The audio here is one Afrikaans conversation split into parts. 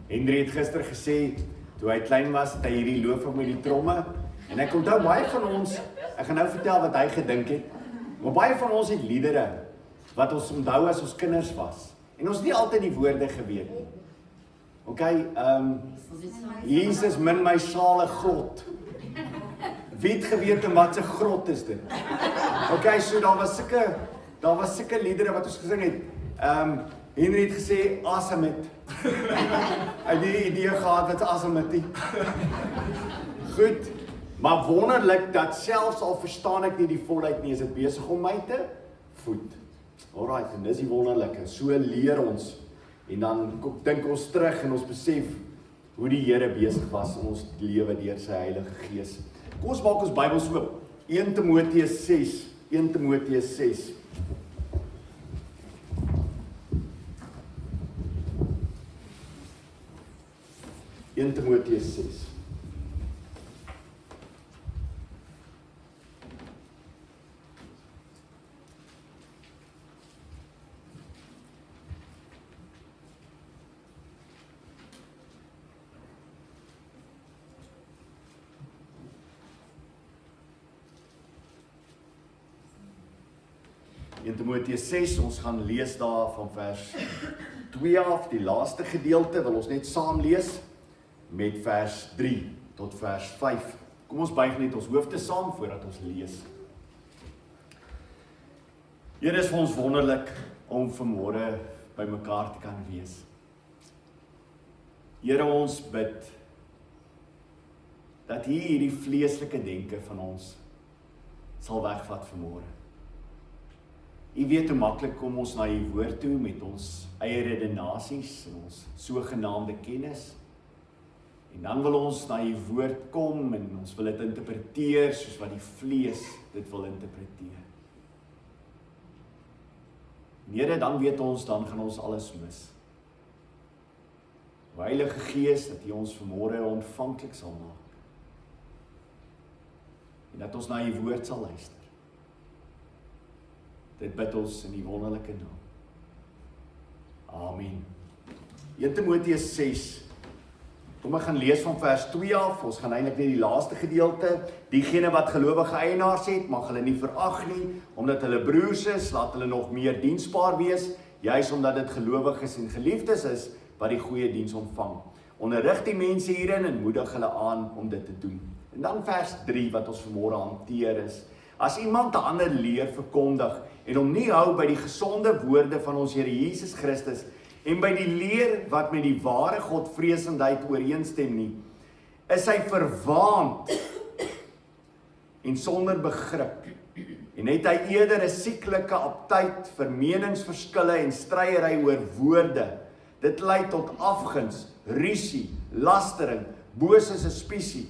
Henry het gister gesê, toe hy klein was, het hy hierdie loop met die tromme, en ek onthou baie van ons, ek gaan nou vertel wat hy gedink het, maar baie van ons het liedere, wat ons onthou as ons kinders was, en ons het nie altyd die woorde geweet nie. Ok, Jesus min my sale grot. Wie het geweet en wat se grot is dit? Ok, so daar was sulke liedere wat ons gesing het. Henry het gesê, Asamit. Hy het die idee gehad wat Asamit. Goed, maar wonderlik dat selfs al verstaan ek nie die volheid nie, is dit besig om my te voed. Alright, en dis die wonderlike, so leer ons. En dan dink ons terug en ons besef hoe die Here besig was in ons lewe deur sy Heilige Gees. Kom ons maak ons Bybels oop. 1 Timoteus 6. 1 Timoteus 6. Timoteus 6. In Timoteus 6, ons gaan lees daar van vers 2 af, die laaste gedeelte, wil ons net saam lees, met vers 3 tot vers 5. Kom ons buig net ons hoofde saam, voordat ons lees. Here, is vir ons wonderlik, om vanmôre by mekaar te kan wees. Here, ons bid, dat hierdie vleeslike denke van ons, sal wegvat vanmôre. U weet hoe maklik kom ons na u woord toe met ons eie redenasies en ons sogenaamde kennis. En dan wil ons na u woord kom en ons wil dit interpreteer soos wat die vlees dit wil interpreteer. Here, dan weet ons, dan gaan ons alles mis. O Heilige Gees, dat u ons vanmôre ontvanklik sal maak. En dat ons na u woord sal luister. Dit bid ons in die wonderlike naam. Amen. 1 Timoteus 6. Kom ek gaan lees van vers 2 af. Ons gaan eintlik net die laaste gedeelte. Diegene wat gelowige eienaars het, mag hulle nie verag nie, omdat hulle broers is, laat hulle nog meer diensbaar wees, juis omdat dit gelowiges en geliefdes is wat die goeie diens ontvang. Onderrig die mense hierin en moedig hulle aan om dit te doen. En dan vers 3 wat ons vanmôre hanteer is: as iemand 'n ander leer verkondig en hom nie hou by die gesonde woorde van ons Here Jesus Christus en by die leer wat met die ware Godvreesendheid ooreenstem nie, is hy verwaand en sonder begrip, en het hy eerder 'n sieklike aptyd vir meningsverskille en stryery oor woorde. Dit lei tot afguns, rusie, lastering, bose suspisie,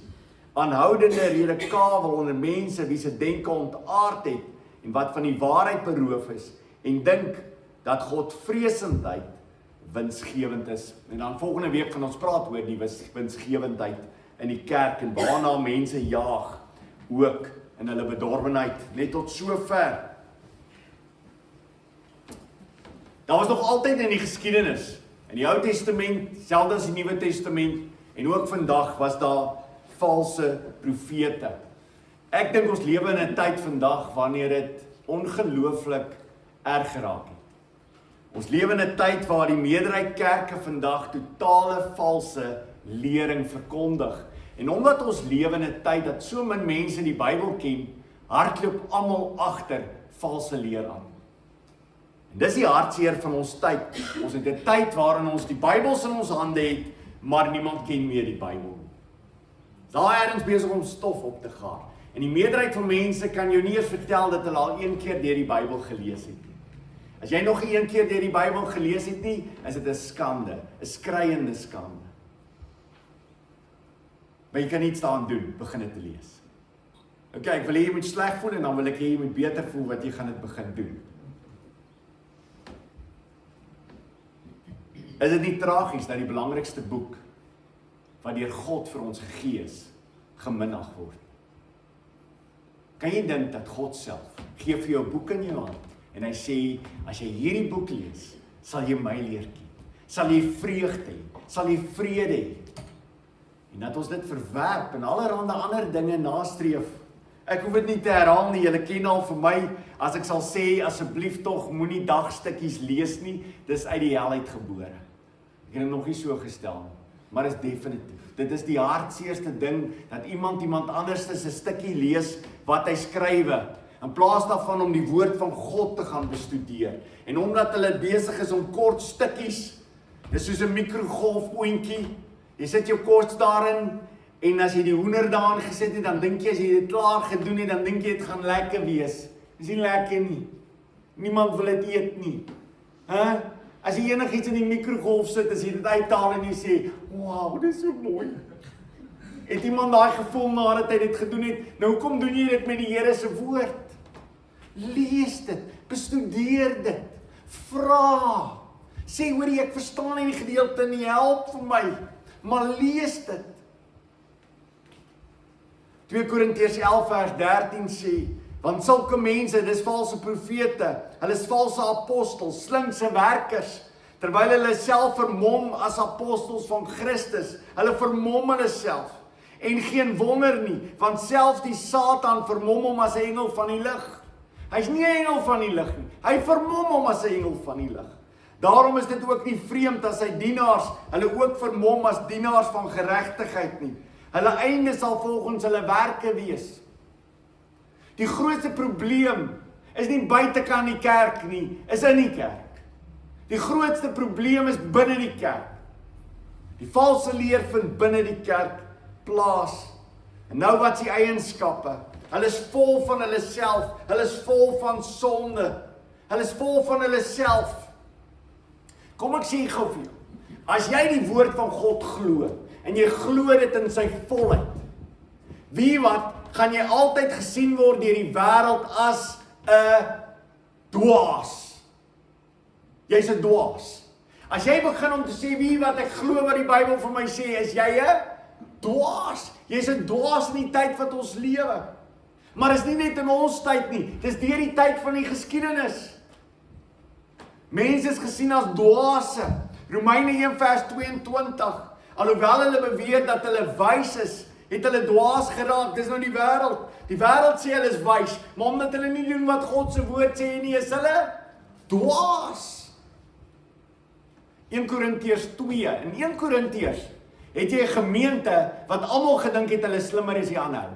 aanhoudende redekawel onder mense wie se denke ontaard het en wat van die waarheid beroof is en dink dat Godvreesendheid winsgewend is. En dan volgende week gaan ons praat oor die winsgewendheid in die kerk en waarna mense jaag ook in hulle bedorwenheid, net tot so ver. Daar was nog altyd in die geskiedenis, in die Ou Testament, selfs as die Nuwe Testament en ook vandag was daar valse profete. Ek dink ons lewe in 'n tyd vandag wanneer dit ongelooflik erg geraak het. Ons lewe in 'n tyd waar die meerderheid kerke vandag totale valse lering verkondig. En omdat ons lewe in 'n tyd dat so min mense die Bybel ken, hardloop almal agter valse leer aan. En dis die hartseer van ons tyd. Ons het 'n tyd waarin ons die Bybels in ons hande het, maar niemand ken meer die Bybel. Daar ergens besig om stof op te gaar. En die meerderheid van mense kan jou nie eens vertel dat hulle al een keer deur die Bybel gelees het nie. As jy nog nie een keer deur die Bybel gelees het nie, is dit 'n skande, 'n skreiende skande. Maar jy kan iets daaraan doen, begin dit te lees. Ok, ek wil hê jy moet sleg voel en dan wil ek hê jy moet beter voel wat jy gaan dit begin doen. Is dit nie tragies dat die belangrikste boek wat deur God vir ons gegee is, geminag word? Kan jy dink dat God self gee vir jou boek in jou hand en hy sê, as jy hierdie boek lees, sal jy my leer ken. sal jy vreugde hê, sal jy vrede hê. En dat ons dit verwerp en allerhande ander dinge nastreef. Ek hoef dit nie te herhaal nie, julle ken al vir my, as ek sal sê, asseblief tog, moenie dagstukkies lees nie, dis uit die hel uitgebore. Ek het dit nog nie so gestel nie, maar is definitief. Dit is die hartseerste ding, dat iemand anders se stukkie lees, wat hy skrywe, in plaas daarvan om die woord van God te gaan bestudeer. En omdat hulle besig is om kort stukkies, dis soos 'n mikrogolfoentjie, jy sit jou kos daarin, en as jy die hoender daarin gesit het, dan dink jy, as jy dit klaar gedoen het, dan dink jy, het gaan lekker wees. Dis nie lekker nie. Niemand wil dit eet nie. As jy enigiets in die mikrogolf sit, as jy dit uithaal en jy sê, wow, dit is so mooi. Het iemand daai gevoel nadat hy dit gedoen het? Nou, hoekom doen jy dit met die Here se woord? Lees dit, bestudeer dit, vra. Sê, hoor jy, ek verstaan nie die gedeelte nie, help vir my, maar lees dit. 2 Korintiërs 11 vers 13 sê, want sulke mense, dis valse profete, hulle is valse apostels, slinkse werkers, terwyl hulle self vermom as apostels van Christus, hulle vermom hulle self, en geen wonder nie, want selfs die Satan vermom hom as 'n engel van die lig. Hy's nie 'n engel van die lig nie, hy vermom hom as 'n engel van die lig. Daarom is dit ook nie vreemd as sy dienaars, hulle ook vermom as dienaars van geregtigheid nie. Hulle einde sal volgens hulle werke wees. Die grootste probleem is nie buitekant die kerk nie, is in die kerk. Die grootste probleem is binne die kerk. Die valse leer vind binne die kerk plaas. En nou wat is die eienskappe? Hulle is vol van hulle self, hulle is vol van sonde, hulle is vol van hulle self. Kom ek sê gou vir jou, as jy die woord van God glo, en jy glo dit in sy volheid, wie wat, gaan jy altyd gesien word deur die wêreld as 'n dwaas. Jy's 'n dwaas. As jy begin om te sê, wie wat, ek glo wat die Bybel vir my sê, is jy 'n dwaas. Jy's 'n dwaas in die tyd wat ons lewe. Maar is nie net in ons tyd nie, dis deur die tyd van die geskiedenis. Mense is gesien as dwaase. Romeine 1 vers 22. Alhoewel hulle beweer dat hulle wys is, het hulle dwaas geraak. Dis nou die wêreld. Die wêreld sê hulle is wys, maar omdat hulle nie doen wat God se woord sê nie, is hulle dwaas. 1 Korintiërs 2. In 1 Korintiërs het jy 'n gemeente wat almal gedink het hulle slimmer as die ander.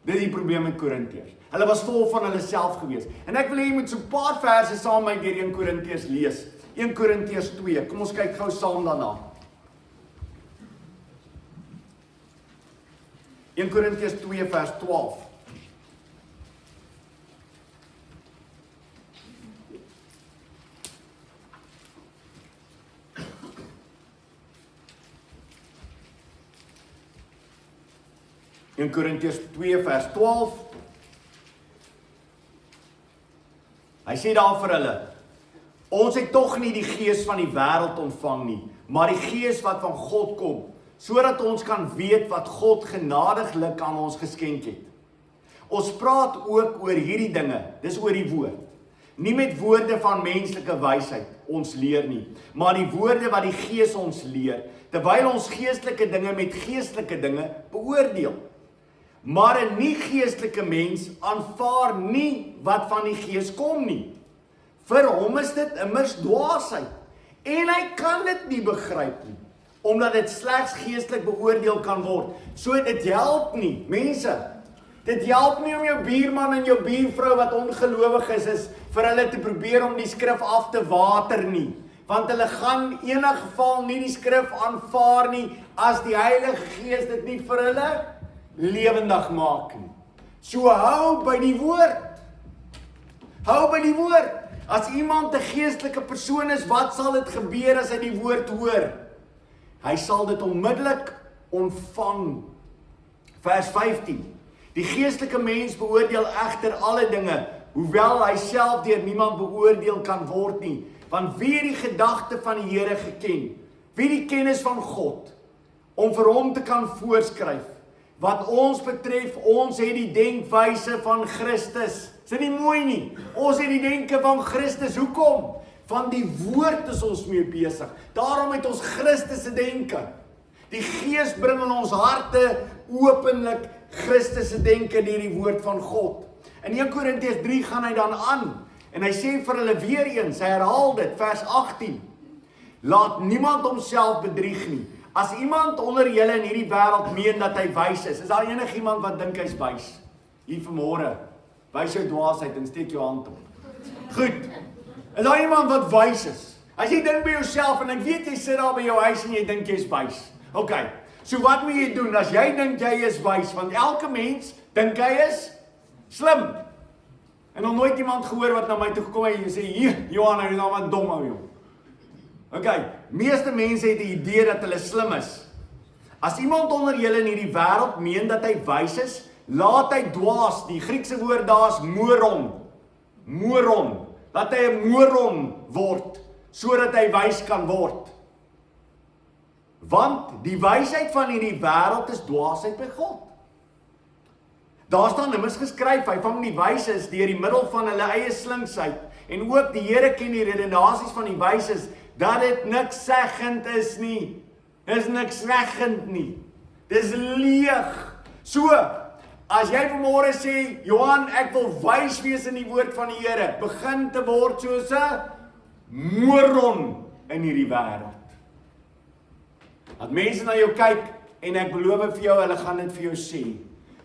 Dit is die probleem met Korintiërs. Hulle was vol van hulle self gewees. En ek wil hê jy moet so 'n paar verse saam met my deur 1 Korintiërs lees. 1 Korintiërs 2. Kom ons kyk gou saam daarna. 1 Korintiërs 2 vers 12. In Korintiërs 2 vers 12. Hy sê daar vir hulle, ons het tog nie die gees van die wêreld ontvang nie, maar die gees wat van God kom, sodat ons kan weet wat God genadiglik aan ons geskenk het. Ons praat ook oor hierdie dinge, dis oor die woord. Nie met woorde van menslike wysheid, ons leer nie, maar die woorde wat die Gees ons leer, terwyl ons geestelike dinge met geestelike dinge beoordeel. Maar 'n nie-geestelike mens aanvaar nie wat van die Gees kom nie. Vir hom is dit immers dwaasheid, en hy kan dit nie begryp nie, omdat dit slegs geestelik beoordeel kan word. So dit help nie, mense. Dit help nie om jou buurman en jou buurvrou wat ongelowig is vir hulle te probeer om die skrif af te water nie. Want hulle gaan in enige geval nie die skrif aanvaar nie as die Heilige Gees dit nie vir hulle lewendig maak nie. So hou by die woord. Hou by die woord. As iemand 'n geestelike persoon is, wat sal dit gebeur as hy die woord hoor? Hy sal dit onmiddellik ontvang. Vers 15. Die geestelike mens beoordeel egter alle dinge, hoewel hy self deur niemand beoordeel kan word nie. Want wie het die gedagte van die Here geken? Wie die kennis van God, om vir hom te kan voorskryf? Wat ons betref, ons het die denkwyse van Christus. Is dit nie mooi nie? Ons het die denke van Christus. Hoekom? Van die woord is ons mee besig. Daarom het ons Christus se denke. Die Gees bring in ons harte openlik Christus se denke deur die woord van God. In 1 Korintiërs 3 gaan hy dan aan en hy sê vir hulle weer eens, hy herhaal dit, vers 18. Laat niemand homself bedrieg nie. As iemand onder julle in hierdie wêreld meen dat hy wys is daar enigiemand wat dink hy's wys? Hier vanmôre, wys jou dwaasheid en steek jou hand op. Goed. Is daar iemand wat wys is? As jy dink by jouself en ek weet jy sit daar by jou huis en jy dink jy's wys. OK. So wat moet jy doen as jy dink jy is wys? Want elke mens dink hy is slim. En nog nooit iemand gehoor wat na my toe gekom het en sê, "Hier, Johan, jy is nou wat dom ou, joh." OK, meeste mense het 'n idee dat hulle slim is. As iemand onder julle in hierdie wêreld meen dat hy wys is, laat hy dwaas. Die Griekse woord daar is moron. Moron. Laat hy 'n moron word sodat hy wys kan word. Want die wysheid van hierdie wêreld is dwaasheid by God. Daar staan immers geskryf, hy vang die wyses deur die middel van hulle eie slinksheid. En ook die Here ken die redenasies van die wyses, dat dit niks seggend is nie. Dis niks seggend nie. Dis leeg. So, as jy vanmôre sê, Johan, ek wil wys wees in die woord van die Here, begin te word soos 'n moron in hierdie wêreld. Dat mense na jou kyk, en ek beloof vir jou, hulle gaan dit vir jou sê.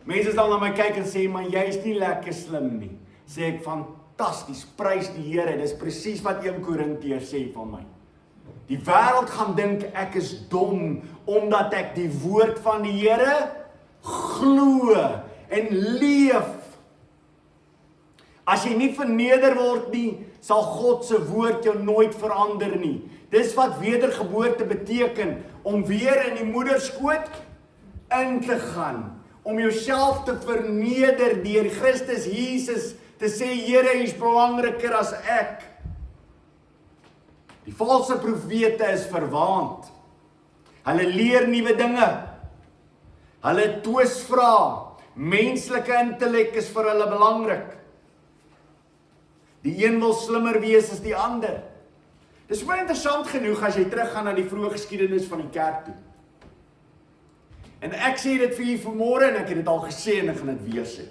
Mense sal na my kyk en sê, maar jy is nie lekker slim nie. Sê ek, fantasties, prys die Here, dis presies wat 1 Korintiërs sê van my. Die wêreld gaan dink ek is dom, omdat ek die woord van die Here glo en leef. As jy nie verneder word nie, sal God se woord jou nooit verander nie. Dis wat wedergeboorte beteken, om weer in die moederskoot in te gaan. Om jouself te verneder deur Christus Jesus, te sê, Here, U is belangriker as ek. Die valse profete is verwaand. Hulle leer nuwe dinge. Hulle twis vra. Menslike intellek is vir hulle belangrik. Die een wil slimmer wees as die ander. Dis baie interessant genoeg as jy teruggaan na die vroeë geskiedenis van die kerk toe. En ek sê dit vir julle vanmôre en ek het dit al gesê en ek gaan dit weer sê.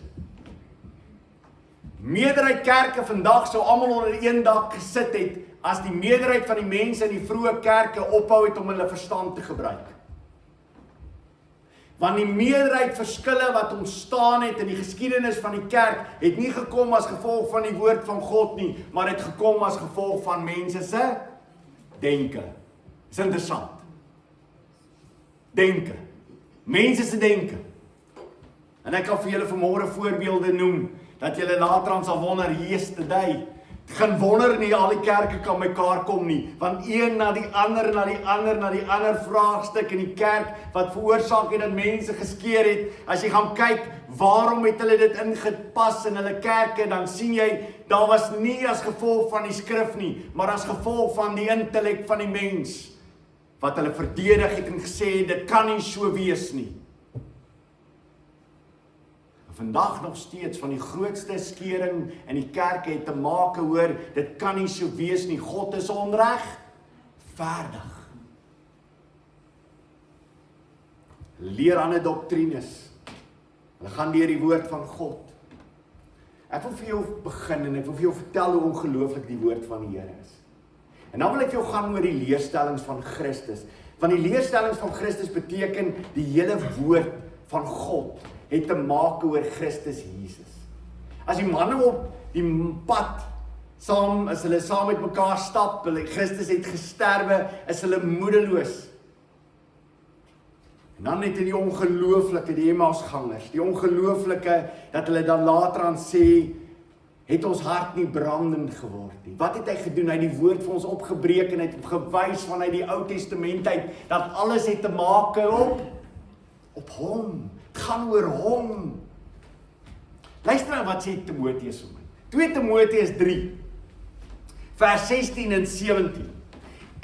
Meerderheid kerke vandag sou almal onder een dak gesit het as die meerderheid van die mense in die vroeë kerke ophou het om hulle verstand te gebruik. Want die meerderheid verskille wat ontstaan het in die geskiedenis van die kerk het nie gekom as gevolg van die woord van God nie, maar het gekom as gevolg van mense se denke. Dis interessant. Denke. Mense se denke. En ek kan vir julle vanmôre voorbeelde noem, dat julle later sal wonder, yesterday, geen wonder nie, al die kerke kan mekaar kom nie, want een na die ander, na die ander vraagstuk in die kerk, wat veroorsaak het dat mense geskeer het. As jy gaan kyk, waarom het hulle dit ingepas in hulle kerke, dan sien jy, daar was nie as gevolg van die skrif nie, maar as gevolg van die intellek van die mens, wat hulle verdedig het en gesê, dit kan nie so wees nie. Vandag nog steeds van die grootste skering in die kerke het te maak hoor, dit kan nie so wees nie, God is onregverdig. Leer ander doktrines. Hulle gaan deur die woord van God. Ek wil vir jou begin en ek wil vir jou vertel hoe ongelooflik die woord van die Here is. En dan wil ek jou gaan oor die leerstellings van Christus. Want die leerstellings van Christus beteken die hele woord van God het te maak oor Christus Jesus. As die manne op die pad as hulle saam met mekaar stap, Christus het gesterwe, is hulle moedeloos. En dan het die ongelooflike, die Emmausgangers, die ongelooflike, dat hulle dan later aan sê, het ons hart nie brandend geword nie. Wat het hy gedoen? Hy het die woord vir ons opgebreek en hy het gewys vanuit die Ou Testament uit, dat alles het te maak op hom. Het gaan oor hom. Luister nou wat sê Timoteus vir my. 2 Timoteus 3, vers 16 en 17.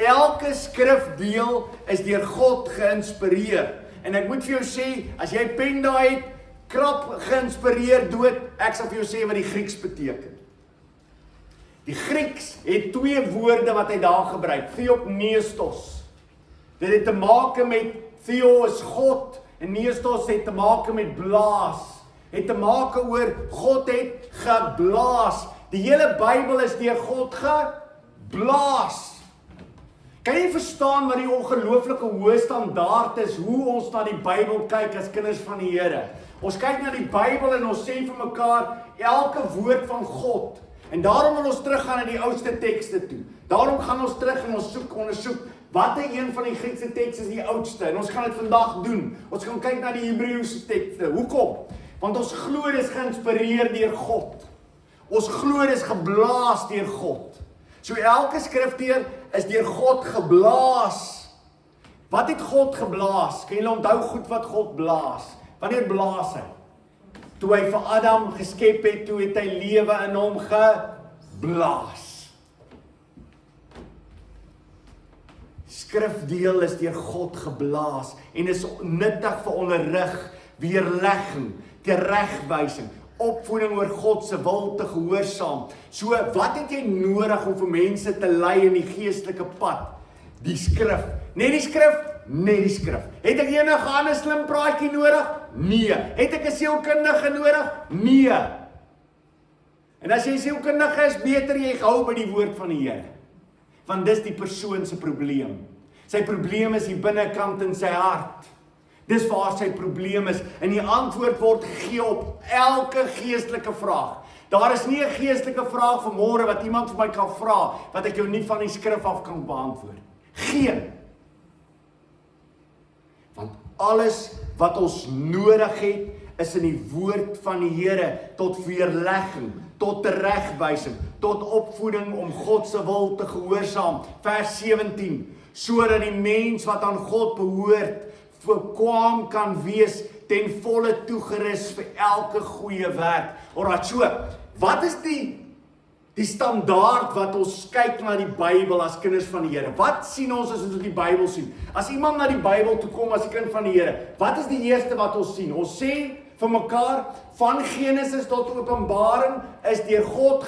Elke skrifdeel is deur God geïnspireer. En ek moet vir jou sê, as jy pen daai het, krap geïnspireer dood, ek sal vir jou sê wat die Grieks beteken. Die Grieks het twee woorde wat hy daar gebruik, theopneustos. Dit het te maak met theo is God, en neustos het te maak met blaas. Het te maak oor God het geblaas. Die hele Bybel is deur God geblaas. Kan jy verstaan wat die ongelooflike hoë standaard is, hoe ons na die Bybel kyk as kinders van die Here? Ons kyk na die Bybel en ons sê vir mekaar, elke woord van God. En daarom wil ons teruggaan na die oudste tekste toe. Daarom gaan ons terug en ons ondersoek, watter een van die Griekse tekste is die oudste? En ons gaan dit vandag doen. Ons gaan kyk na die Hebreëse tekste. Hoekom? Want ons glo dit is geïnspireer deur God. Ons glo dit is geblaas deur God. So elke skrifteer is deur God geblaas. Wat het God geblaas? Kan julle onthou goed wat God blaas? Wanneer blaas hy? Toe hy vir Adam geskep het, toe het hy lewe in hom geblaas. Skrifdeel is deur God geblaas en is nuttig vir onderrig, weerlegging, teregwysing, opvoeding oor God se wil te gehoorsaam. So, wat het jy nodig om vir mense te lei in die geestelike pad? Die skrif. Net die skrif? Net die skrif. Het ek enige ander slim praatjie nodig? Nee. Het ek 'n sielkundige nodig? Nee. En as jy sielkundige is, beter jy hou by die woord van die Here. Want dis die persoon se probleem. Sy probleem is die binnekant in sy hart. Dis waar sy probleem is. En die antwoord word gegee op elke geestelike vraag. Daar is nie 'n geestelike vraag vanmôre wat iemand vir my kan vra, wat ek jou nie van die skrif af kan beantwoord. Geen. Want alles wat ons nodig het, is in die woord van die Here, tot weerlegging, tot teregwysing, tot opvoeding om God se wil te gehoorsaam. Vers 17, sodat die mens wat aan God behoort, volkwaam kan wees, ten volle toegerus vir elke goeie werk. Alraai, so, wat is die standaard wat ons kyk na die Bybel as kinders van die Here? Wat sien ons as ons die Bybel sien? As iemand na die Bybel toe kom as 'n kind van die Here, wat is die eerste wat ons sien? Ons sê vir mekaar, van Genesis tot Openbaring is deur God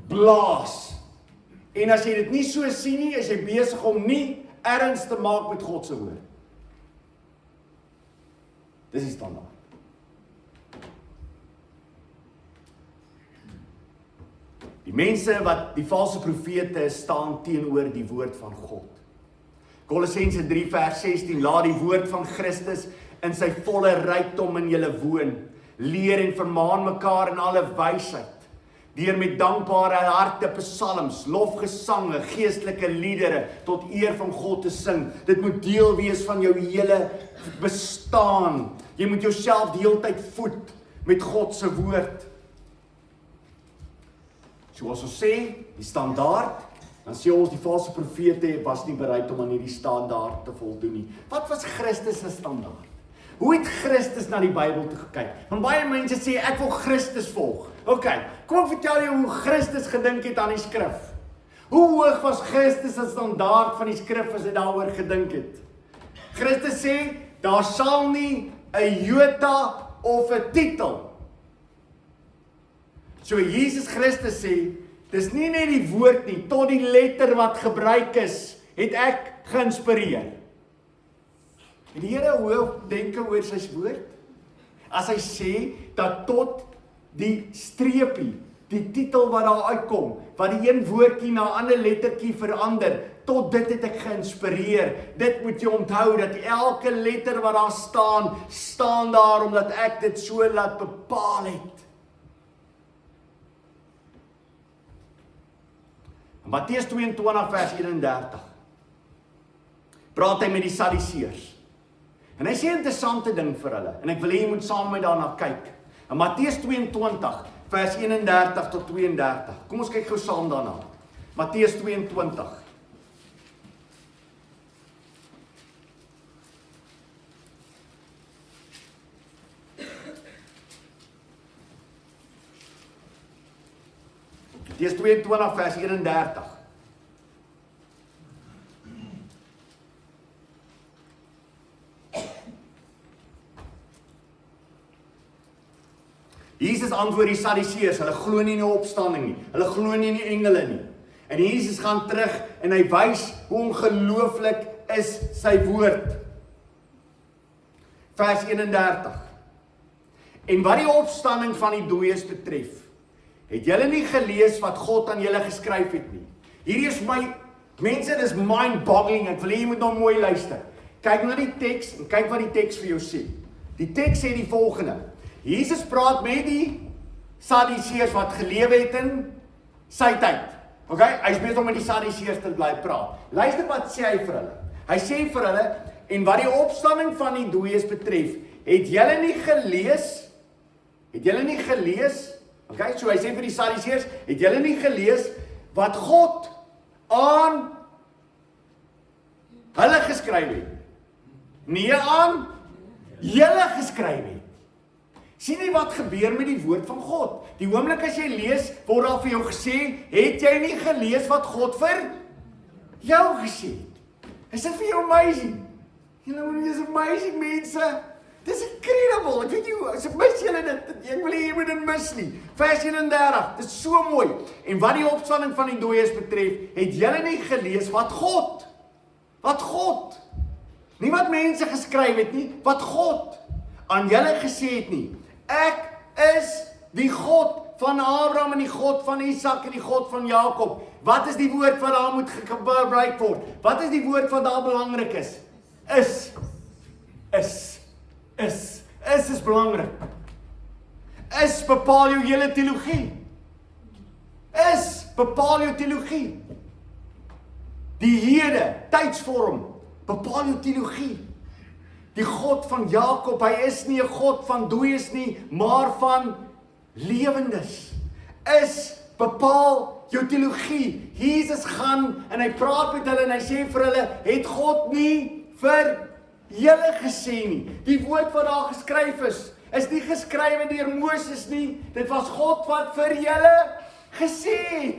geblaas. En as jy dit nie so sien nie, is jy besig om nie erns te maak met God se woord. Dis die standaard. Die mense wat die valse profete is, staan teenoor die woord van God. Kolossense 3 vers 16, laat die woord van Christus in sy volle rykdom in julle woon. Leer en vermaan mekaar in alle wysheid, deur met dankbare harte psalms, lofgesange, geestelike liedere tot eer van God te sing. Dit moet deel wees van jou hele bestaan. Jy moet jouself die hele tyd voed met God se woord. Soos ons sê, die standaard, dan sê ons die valse profete was nie bereid om aan hierdie standaard te voldoen nie. Wat was Christus se standaard? Hoe het Christus na die Bybel toe gekyk? Want baie mense sê, ek wil Christus volg. Ok, kom ek vertel jou hoe Christus gedink het aan die skrif. Hoe hoog was Christus se standaard van die skrif as hy daaroor gedink het? Christus sê, daar sal nie 'n jota of 'n titel. So Jesus Christus sê, dis nie net die woord nie, tot die letter wat gebruik is, het ek geïnspireer. En die Here hoe denke oor sy woord? As hy sê, dat tot die streepie, die titel wat daar uitkom, wat die een woordjie na 'n ander lettertjie verander, tot dit het ek geïnspireer. Dit moet jy onthou, dat elke letter wat daar staan daar, omdat ek dit so laat bepaal het. In Matteus 22 vers 31, praat hy met die Sadduseërs. En hy sê 'n interessante ding vir hulle, en ek wil hê jy moet saam met my daarna kyk. In Matteus 22, vers 31 tot 32. Kom ons kyk gou saam daarna. Matteus 22. Matteus 22 vers 31. Jesus antwoord die Sadduseërs, hulle glo nie in die opstanding nie, hulle glo nie in die engele nie. En Jesus gaan terug en hy wys hoe ongelooflik is sy woord. Vers 31. En wat die opstanding van die dooies betref, het julle nie gelees wat God aan julle geskryf het nie. Hierdie is my, mense, dit is mind-boggling, ek wil hê jy moet nou mooi luister. Kyk na die teks en kyk wat die teks vir jou sê. Die teks sê die volgende. Jesus praat met die Sadduseërs wat gelewe het in sy tyd. Okay? Hy is besig om met die Sadduseërs te bly praat. Luister wat sê hy vir hulle. Hy sê vir hulle, en wat die opstanding van die dooies betref, het julle nie gelees? Het julle nie gelees? Okay, so hy sê vir die Sadduseërs, het julle nie gelees wat God aan hulle geskryf het? Nie aan julle geskryf het. Sien jy wat gebeur met die woord van God? Die oomblik as jy lees, word daar vir jou gesê, het jy nie gelees wat God vir jou gesê het? Is dit vir jou amazing? Julle is amazing mense. Dis incredible. Ek weet nie, as ek mis julle dit, ek wil nie, jy moet dit mis nie. Vers 31, dit is so mooi. En wat die opstanding van die dooies betref, het julle nie gelees wat God, nie wat mense geskryf het nie, wat God aan julle gesê het nie. Ek is die God van Abraham en die God van Isak en die God van Jakob. Wat is die woord wat daar moet gebruik word? Wat is die woord wat daar belangrik is? Is belangrik. Is bepaal jou hele teologie. Is bepaal jou teologie. Die hede, tydsvorm, bepaal jou teologie. Die God van Jakob, hy is nie 'n God van dooies nie, maar van lewendes. Is bepaal jou teologie. Jesus gaan en hy praat met hulle en hy sê vir hulle, het God nie vir julle gesê nie. Die woord wat daar geskryf is nie geskrywe deur Moses nie. Dit was God wat vir julle gesê het.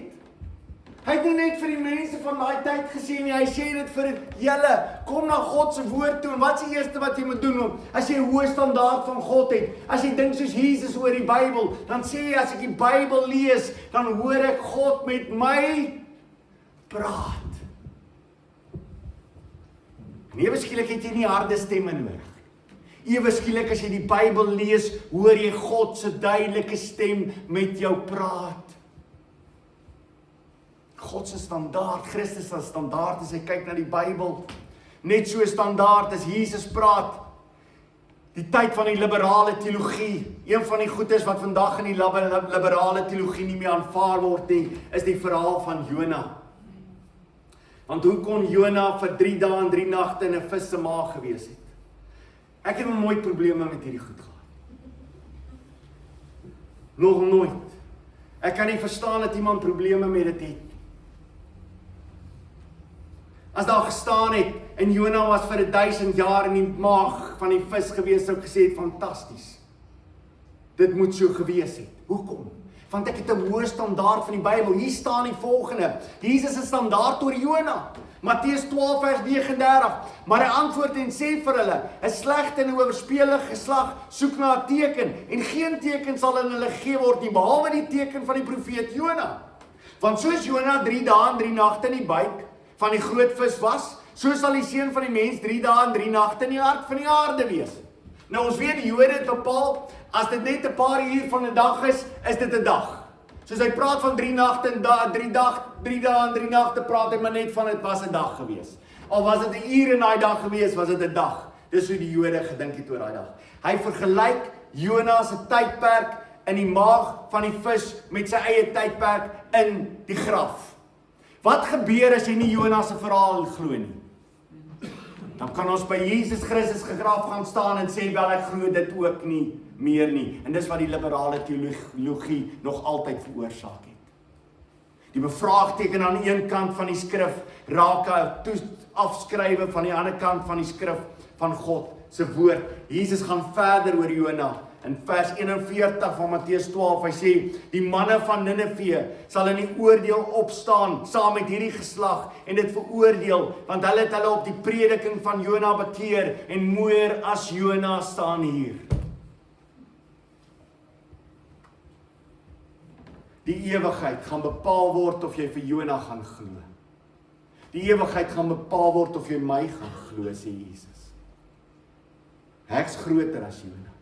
Hy het nie net vir die mense van daai tyd gesê nie, hy sê dit vir julle. Kom na God se woord toe en wat is die eerste wat jy moet doen? As jy 'n hoë standaard van God het, as jy dink soos Jesus oor die Bybel, dan sê jy as ek die Bybel lees, dan hoor ek God met my praat. En ewe skielik het jy nie harde stemme nodig. Ewe skielik as jy die Bybel lees, hoor jy God se duidelike stem met jou praat. God se standaard, Christus se standaard as hy kyk na die Bybel. Net so standaard as Jesus praat. Die tyd van die liberale teologie. Een van die goedes wat vandag in die liberale teologie nie meer aanvaar word nie, is die verhaal van Jona. Want hoe kon Jona vir 3 dae en 3 nagte in 'n vis se maag gewees het? Ek het nooit probleme met hierdie goed gehad. Nog nooit. Ek kan nie verstaan dat iemand probleme met dit het. As daar gestaan het, en Jona was vir 1000 jaar in die maag van die vis gewees, sou ek gesê het, fantasties. Dit moet so gewees het. Hoekom? Want ek het 'n hoë standaard van die Bybel. Hier staan die volgende. Jesus se standaard oor Jona. Matteus 12 vers 39. Maar hy antwoord en sê vir hulle, 'n slegte en owerspelige geslag soek na 'n teken, en geen teken sal aan hulle gegee word nie, behalwe die teken van die profeet Jona. Want soos Jona 3 dae en 3 nagte in die buik van die groot vis was, so sal die seun van die mens 3 dae en 3 nagte in die hart van die aarde wees. Nou ons weet die Jode het bepaal, as dit net 'n paar uur van 'n dag is dit 'n dag. Soos hy praat van 3 nagte en 3 dae en 3 nagte, praat hy maar net van dit was 'n dag gewees. Al was dit 'n uur in daai dag gewees, was dit 'n dag. Dis hoe die Jode gedink het oor daai dag. Hy vergelyk Jona se tydperk in die maag van die vis met sy eie tydperk in die graf. Wat gebeur as jy nie Jona se verhaal glo nie? Dan kan ons by Jesus Christus gegraf gaan staan en sê, wel ek glo dit ook nie meer nie. En dis wat die liberale teologie nog altyd veroorsaak het. Die bevraagteken aan die een kant van die skrif raak 'n afskrywe van die ander kant van die skrif van God se woord. Jesus gaan verder oor Jona. In vers 41 van Matteus 12, hy sê, die manne van Ninive sal in die oordeel opstaan, saam met hierdie geslag, en dit veroordeel, want hulle het hulle op die prediking van Jona bekeer, en mooier as Jona staan hier. Die ewigheid gaan bepaal word of jy vir Jona gaan glo. Die ewigheid gaan bepaal word of jy my gaan glo, sê Jesus. Ek's groter as Jona.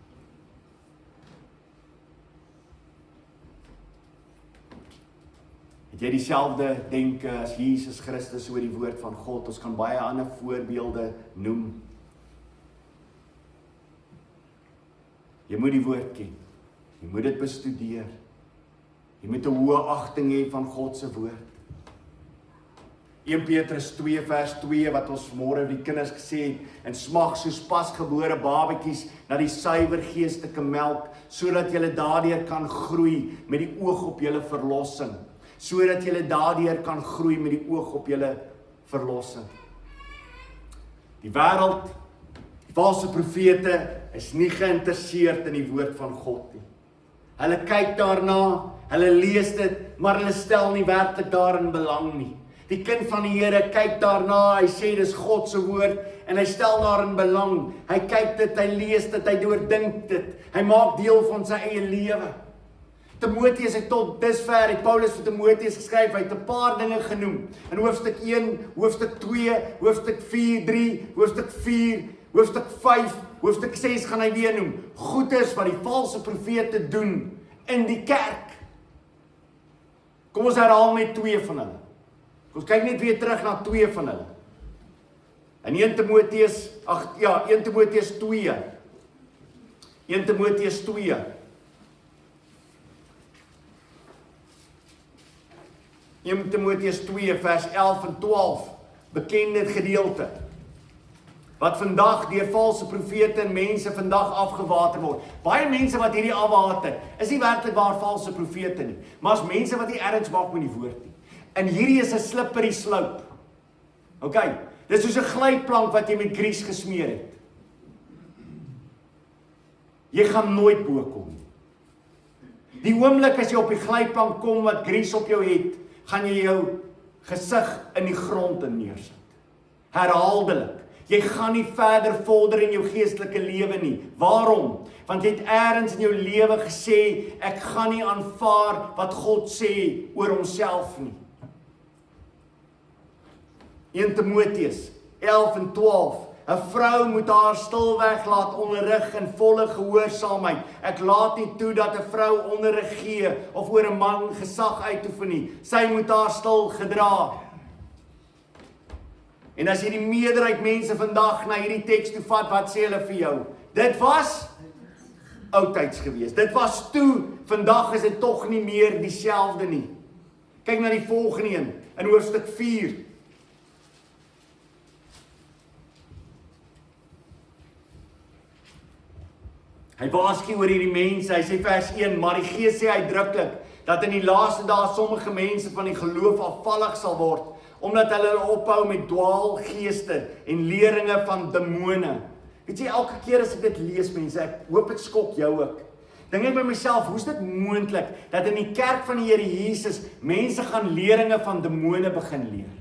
Het jy dieselfde denke as Jesus Christus oor die woord van God? Ons kan baie ander voorbeelde noem. Jy moet die woord ken. Jy moet dit bestudeer. Jy moet 'n hoë agting hê van God se woord. 1 Petrus 2 vers 2 wat ons vanmôre vir die kinders gesê het, en smag soos pasgebore babatjies na die suiwer geestelike melk, sodat julle daardeur kan groei met die oog op julle verlossing. Sodat julle daardeur kan groei met die oog op julle verlossing. Die wêreld, die valse profete is nie geïnteresseerd in die woord van God nie. Hulle kyk daarna, hulle lees dit, maar hulle stel nie werklik daarin belang nie. Die kind van die Here kyk daarna, hy sê dis God se woord en hy stel daarin belang. Hy kyk dit, hy lees dit, hy deurdink dit. Hy maak deel van sy eie lewe. Timoteus het tot dusver, het Paulus vir Timoteus geskryf, hy het 'n paar dinge genoem. In hoofstuk 1, hoofstuk 2, hoofstuk 4, 3, hoofstuk 4, hoofstuk 5, hoofstuk 6 gaan hy weer noem. Goed is wat die valse profete doen in die kerk. Kom ons herhaal net 2 van hulle. Ons kyk net weer terug na 2 van hulle. In 1 Timoteus 2. 1 Timoteus 2. In Timoteus 2 vers 11 en 12, bekende gedeelte, wat vandag deur valse profete en mense vandag afgewater word. Baie mense wat hierdie afwater, is nie werklik waar valse profete nie, maar as mense wat nie erns maak met die woord nie. En hierdie is 'n slippery slope. OK, dis soos 'n glyplank wat jy met grease gesmeer het. Jy gaan nooit bo kom nie. Die oomblik as jy op die glyplank kom wat grease op jou het, gaan jy jou gesig in die grond neersit. Herhaaldelik. Jy gaan nie verder vorder in jou geestelike lewe nie. Waarom? Want jy het eers in jou lewe gesê, ek gaan nie aanvaar wat God sê oor homself nie. 1 Timoteus 11 en 12. 'n Vrou moet haar stilweg laat onderrig in volle gehoorsaamheid. Ek laat nie toe dat 'n vrou onderrig gee of oor 'n man gesag uitoefen nie. Sy moet haar stil gedra. En as jy die meerderheid mense vandag na hierdie teks toe vat, wat sê hulle vir jou? Dit was oudtyds gewees. Dit was toe, vandag is dit tog nie meer dieselfde nie. Kyk na die volgende een, in hoofstuk 4. Hy waarsku oor hierdie mense, hy sê vers 1, maar die Gees sê uitdruklik, dat in die laaste dae sommige mense van die geloof afvallig sal word, omdat hulle ophou met dwaalgeeste en leringe van demone. Weet jy, elke keer as ek dit lees, mense, ek hoop dit skok jou ook. Dink ek by myself, hoe is dit moontlik, dat in die kerk van die Here Jesus, mense gaan leringe van demone begin leer?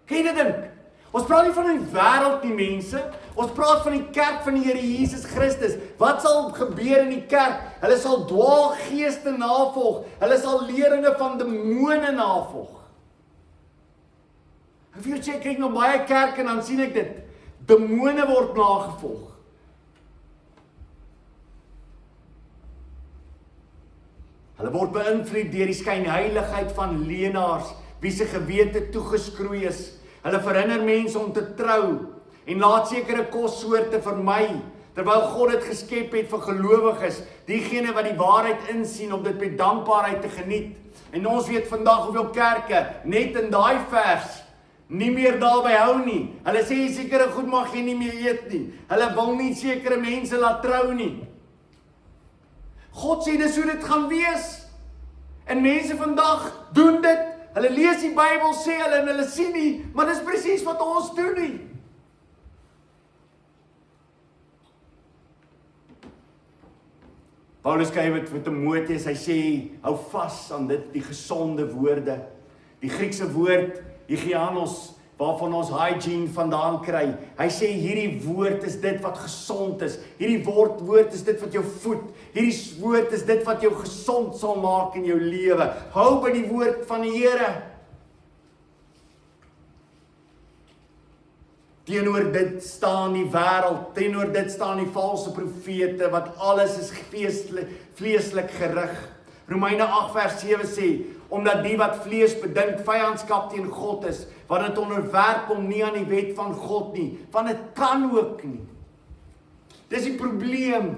Kan jy dit dink? Ons praat nie van die wêreld nie, mense. Ons praat van die kerk van die Here Jesus Christus. Wat sal gebeur in die kerk? Hulle sal dwaalgeeste navolg. Hulle sal leringe van demone navolg. As jy kyk na baie kerke en dan sien ek dit. Demone word nagevolg. Hulle word beïnvloed deur die skynheiligheid van leenaars, wie se gewete toegeskroei is. Hulle verhinder mense om te trou en laat sekere kossoorte vermy, terwyl God dit geskep het vir gelowiges, diegene wat die waarheid insien om dit met dankbaarheid te geniet. En ons weet vandag hoeveel kerke net in daai vers nie meer daarby hou nie. Hulle sê sekere goed mag jy nie meer eet nie. Hulle wil nie sekere mense laat trou nie. God sê dis hoe dit gaan wees. En mense vandag doen dit. Hulle lees die Bybel, sê hulle en hulle sien nie, maar dis presies wat ons doen nie. Paulus skryf dit vir Timoteus, hy sê, hou vas aan dit, die gesonde woorde. Die Griekse woord, hygianos, waarvan ons hygiene vandaan kry. Hy sê hierdie woord is dit wat gesond is. Hierdie woord is dit wat jou voed. Hierdie woord is dit wat jou gesond sal maak in jou lewe. Hou by die woord van die Here. Teenoor dit staan die wêreld, teenoor dit staan die valse profete, wat alles is vleeslik gerig. Romeine 8 vers 7 sê, omdat die wat vlees bedink vyandskap teen God is, wat dit onderwerp hom nie aan die wet van God nie, want dit kan ook nie. Dis die probleem.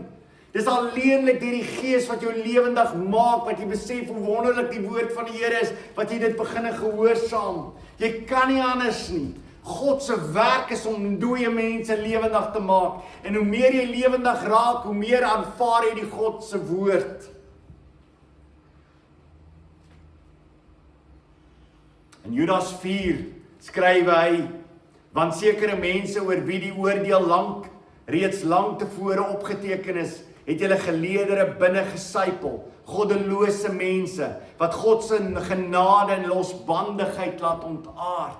Dis alleenlik deur die Gees wat jou lewendig maak, wat jy besef hoe wonderlik die woord van die Here is, wat jy dit beginne gehoorsaam. Jy kan nie anders nie. God se werk is om dooie mense lewendig te maak. En hoe meer jy lewendig raak, hoe meer aanvaar jy die God se woord. In Judas 4 skryf hy, want sekere mense oor wie die oordeel reeds lang tevore opgeteken is, het julle geleerdere binne gesypel, goddelose mense, wat God se genade en losbandigheid laat ontaard.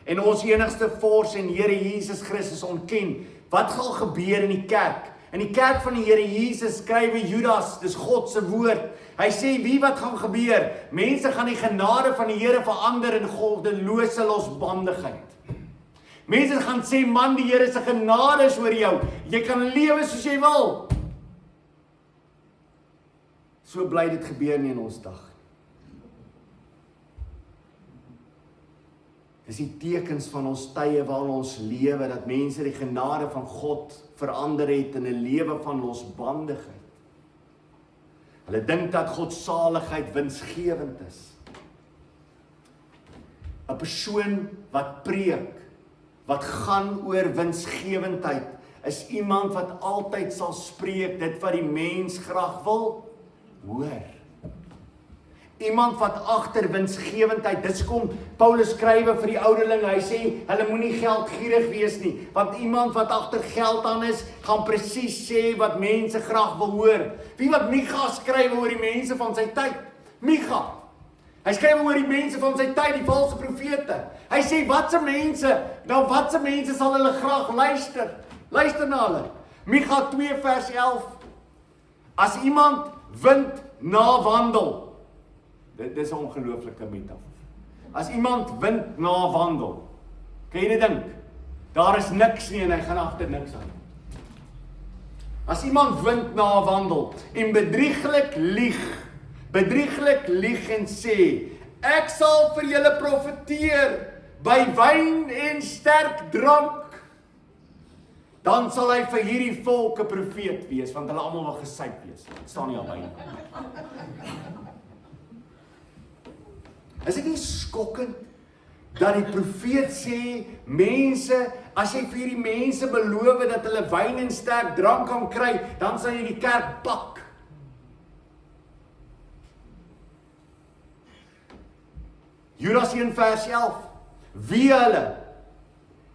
En ons enigste vors en Here Jesus Christus ontken. Wat gaan gebeur in die kerk? In die kerk van die Here Jesus skryf Judas, dis God se woord. Hy sê wat gaan gebeur? Mense gaan die genade van die Here verander in goddelose losbandigheid. Mense gaan sê, man, die Here se genade is oor jou. Jy kan lewe soos jy wil. So bly dit gebeur nie in ons dag. Dis die tekens van ons tye waarin ons lewe, dat mense die genade van God verander het in 'n lewe van losbandigheid. Hulle dink dat God saligheid winsgewend is. 'n Persoon wat preek, wat gaan oor winsgewendheid, is iemand wat altyd sal spreek dit wat die mens graag wil hoor. Iemand wat agter winsgewendheid, dis kom Paulus skrywe vir die ouderlinge, hy sê, hulle moenie geldgierig wees nie, want iemand wat agter geld aan is, gaan presies sê wat mense graag wil hoor. Wie wat Micha skrywe oor die mense van sy tyd? Micha. Hy skrywe oor die mense van sy tyd, die valse profete. Hy sê, watse mense sal hulle graag luister? Luister na hulle. Micha 2 vers 11. As iemand wind na wandel, dit is 'n ongelooflike metafoor. As iemand wind na wandel, kan jy dit dink? Daar is niks nie en hy gaan agter niks aan. As iemand wind na wandel en bedrieglik lieg en sê, ek sal vir julle profeteer by wyn en sterk drank, dan sal hy vir hierdie volk 'n profeet wees, want hulle almal wil gesyp wees. Dit staan nie albei nie. Is dit nie skokkend dat die profeet sê, mense, as jy vir hierdie mense beloof dat hulle wyn en sterk drank kan kry, dan sal jy die kerk pak. Judas 1 vers 11, wie hulle?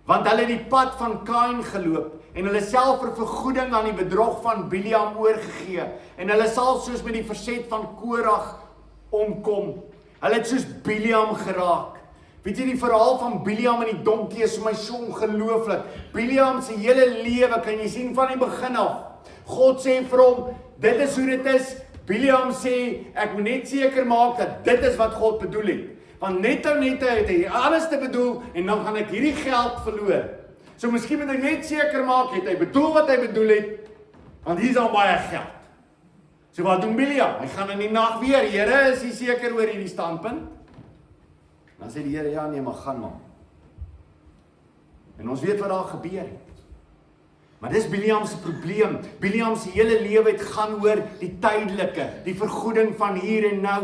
Want hulle het die pad van Kain geloop, en hulle self vir vergoeding aan die bedrog van Biliam oorgegee, en hulle sal soos met die verset van Korag omkom. Hulle het soos Biliam geraak. Weet jy die verhaal van Biliam en die donkie is vir my so ongelooflik. Biliam se hele lewe kan jy sien van die begin af. God sê vir hom, dit is hoe dit is. Biliam sê, ek moet net seker maak dat dit is wat God bedoel het. Want net het hy alles te bedoel en dan gaan ek hierdie geld verloor. So miskien moet hy net seker maak, het hy bedoel wat hy bedoel het, want hier is al baie geld. So wat doen Biliam? Hy gaan in die nag weer, Here, is hy seker oor hierdie standpunt? Dan sê die Here, ja nee, maar gaan maar. En ons weet wat daar gebeur het. Maar dis Biliam se probleem. Biliam se hele lewe het gaan oor die tydelike, die vergoeding van hier en nou.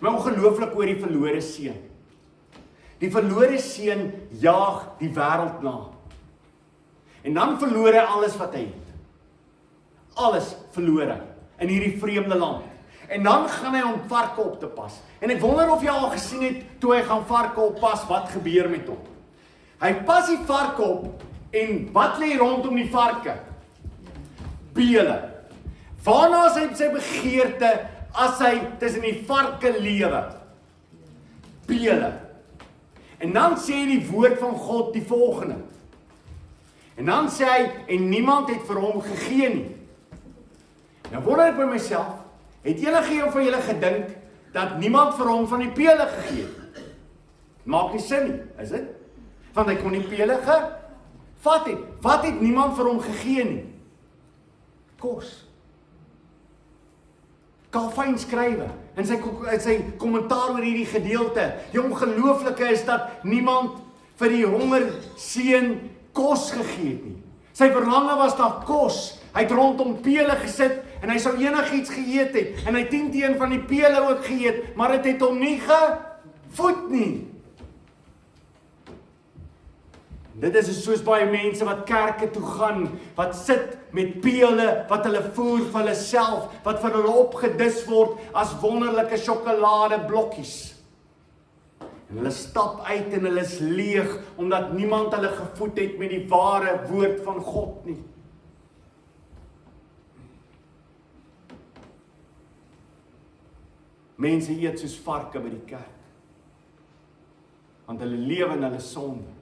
Maar ongelooflik oor die verlore seun. Die verlore seun jaag die wêreld na. En dan verloor hy alles wat hy het. Alles verloor hy in hierdie vreemde land. En dan gaan hy om varke op te pas. En ek wonder of jy al gesien het, toe hy gaan varke oppas, wat gebeur met hom? Hy pas die varke op, en wat lê rondom die varke? Bele. Waarna is hy sy begeerte, as hy tussen die varke lewe? pele. En dan sê die woord van God die volgende. En dan sê hy, en niemand het vir hom gegee nie. Nou wonder ek by myself, het enige van julle gedink, dat niemand vir hom van die pele gegee het? Maak nie sin nie, is dit? Want hy kon die pele gevat het. Wat het niemand vir hom gegee nie? Kos. Calvin skrywe, in sy kommentaar oor hierdie gedeelte, die ongelooflike is dat niemand vir die hongerseun kos gegee het nie. Sy verlange was na kos. Hy het rondom pele gesit, en hy sou enigiets geëet het, en hy 10 teen van die pele ook geëet, maar dit het hom nie gevoed nie. Dit is soos baie mense wat kerke toe gaan, wat sit met pele, wat hulle voer vir hulle self, wat vir hulle opgedis word as wonderlike sjokoladeblokkies. En hulle stap uit en hulle is leeg, omdat niemand hulle gevoed het met die ware woord van God nie. Mense eet soos varke by die kerk, want hulle lewe in hulle sonde.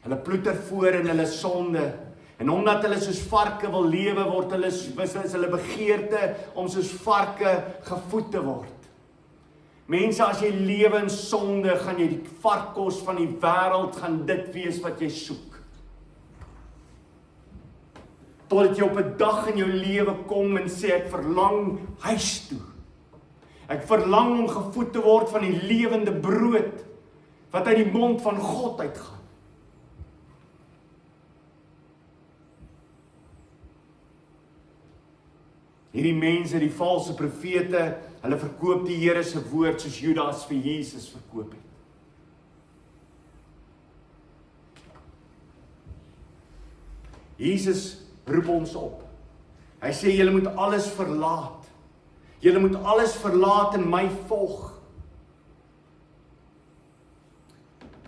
Hulle ploeter voor in hulle sonde, en omdat hulle soos varke wil lewe, word hulle begeerte om soos varke gevoed te word. Mense, as jy lewe in sonde, gaan jy die varkkos van die wêreld, gaan dit wees wat jy soek. Totdat jy op 'n dag in jou lewe kom en sê, ek verlang huis toe. Ek verlang om gevoed te word van die lewende brood, wat uit die mond van God uitgaan. Hierdie mense, die valse profete, hulle verkoop die Here se woord soos Judas vir Jesus verkoop het. Jesus roep ons op. Hy sê, julle moet alles verlaat. Julle moet alles verlaat en my volg.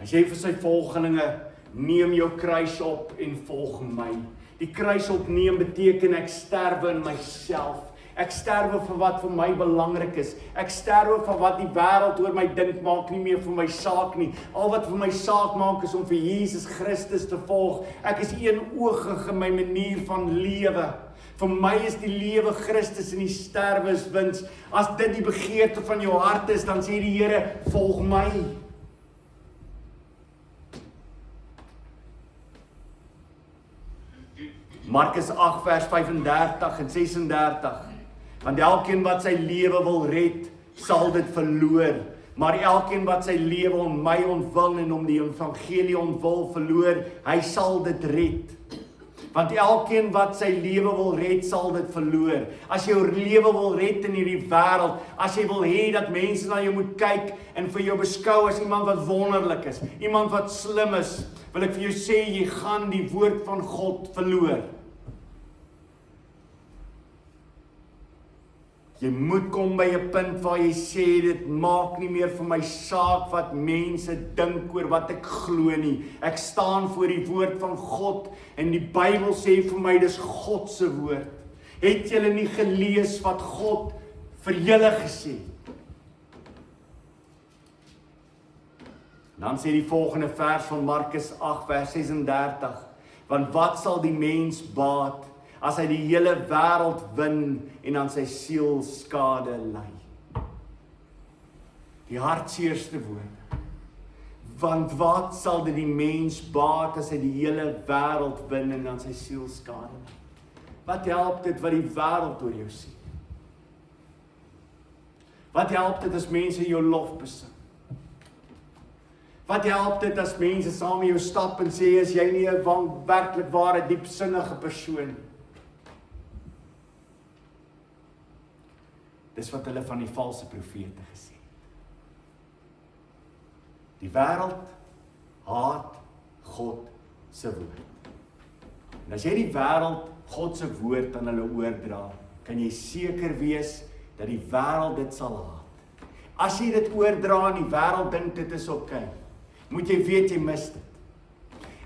Hy sê vir sy volgelinge, neem jou kruis op en volg my. Die kruis opneem beteken ek sterwe in myself. Ek sterwe vir wat vir my belangrik is. Ek sterwe vir wat die wêreld oor my dink, maak nie meer vir my saak nie. Al wat vir my saak maak is om vir Jesus Christus te volg. Ek is eenoogig in my manier van lewe. Vir my is die lewe Christus en die sterwe is wins. As dit die begeerte van jou hart is, dan sê die Here, volg my. Markus 8 vers 35 en 36. Want elkeen wat sy lewe wil red, sal dit verloor. Maar elkeen wat sy lewe om my ontwil en om die evangelie ontwil verloor, hy sal dit red. Want elkeen wat sy lewe wil red, sal dit verloor. As jy jou lewe wil red in hierdie wêreld, as jy wil hê dat mense na jou moet kyk en vir jou beskou as iemand wat wonderlik is, iemand wat slim is, wil ek vir jou sê, jy gaan die woord van God verloor. Jy moet kom by 'n punt waar jy sê, dit maak nie meer vir my saak wat mense dink oor wat ek glo nie. Ek staan voor die woord van God en die Bybel sê vir my, dis God se woord. Het julle nie gelees wat God vir julle gesê het? Dan sê die volgende vers van Markus 8 vers 36, want wat sal die mens baat as hy die hele wêreld win en aan sy siel skade ly? Die hartseerste woord. Want wat sal dit die mens baat as hy die hele wêreld win en aan sy siel skade ly? Wat help dit wat die wêreld oor jou sê? Wat help dit as mense jou lof besing? Wat help dit as mense saam met jou stap en sê, is jy nie 'n werklik ware diepsinnige persoon? Dis wat hulle van die valse profete gesê het. Die wêreld haat God se woord. En as jy die wêreld God se woord aan hulle oordra, kan jy seker wees dat die wêreld dit sal haat. As jy dit oordra en die wêreld dink dit is oké, moet jy weet jy mis dit.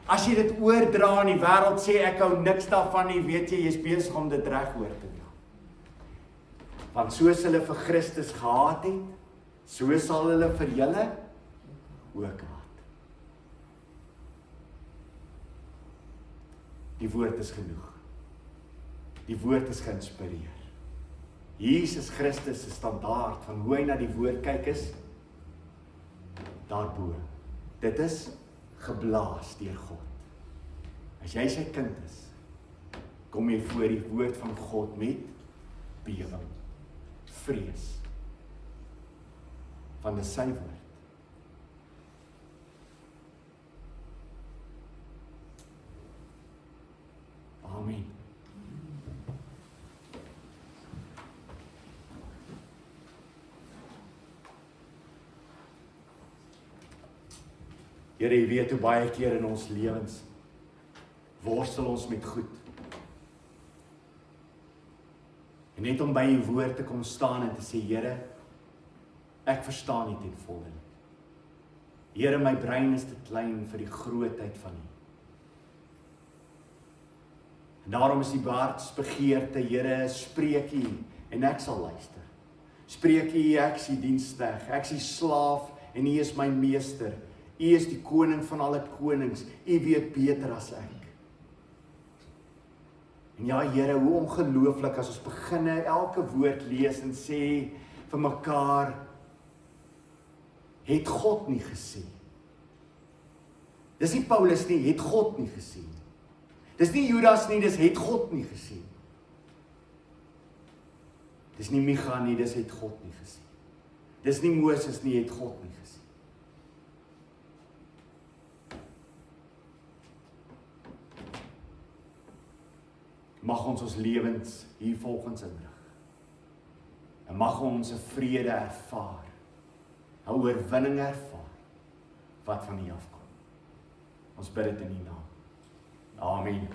As jy dit oordra en die wêreld sê ek hou niks daarvan nie, weet jy jy's besig om dit reg oor te dra. Want soos hulle vir Christus gehaat het, so sal hulle vir julle ook haat. Die woord is genoeg. Die woord is geïnspireer. Jesus Christus se standaard van hoe hy na die woord kyk is daarbo. Dit is geblaas deur God. As jy sy kind is, kom jy voor die woord van God met bewering, vrees, van die sy woord. Amen. Here, jy weet hoe baie keer in ons lewens worstel ons met goed. En net om by die woord te kom staan en te sê, Here, ek verstaan nie ten volle nie. Here, my brein is te klein vir die grootheid van U. En daarom is die hartsbegeerte, Here, spreek U en ek sal luister. Spreek U, ek is die diensknegt, ek is die slaaf en U is my meester. U is die koning van alle konings, U weet beter as ek. En ja, Here, hoe ongelooflik as ons beginne elke woord lees en sê vir mekaar, het God nie gesê. Dis nie Paulus nie, het God nie gesê. Dis nie Judas nie, dis het God nie gesê. Dis nie Micha nie, dis het God nie gesê. Dis nie Moses nie, het God nie gesê. Mag ons lewens hier volgens inrig. En mag ons 'n vrede ervaar, 'n oorwinning ervaar, wat van U afkom. Ons bid dit in U naam. Amen.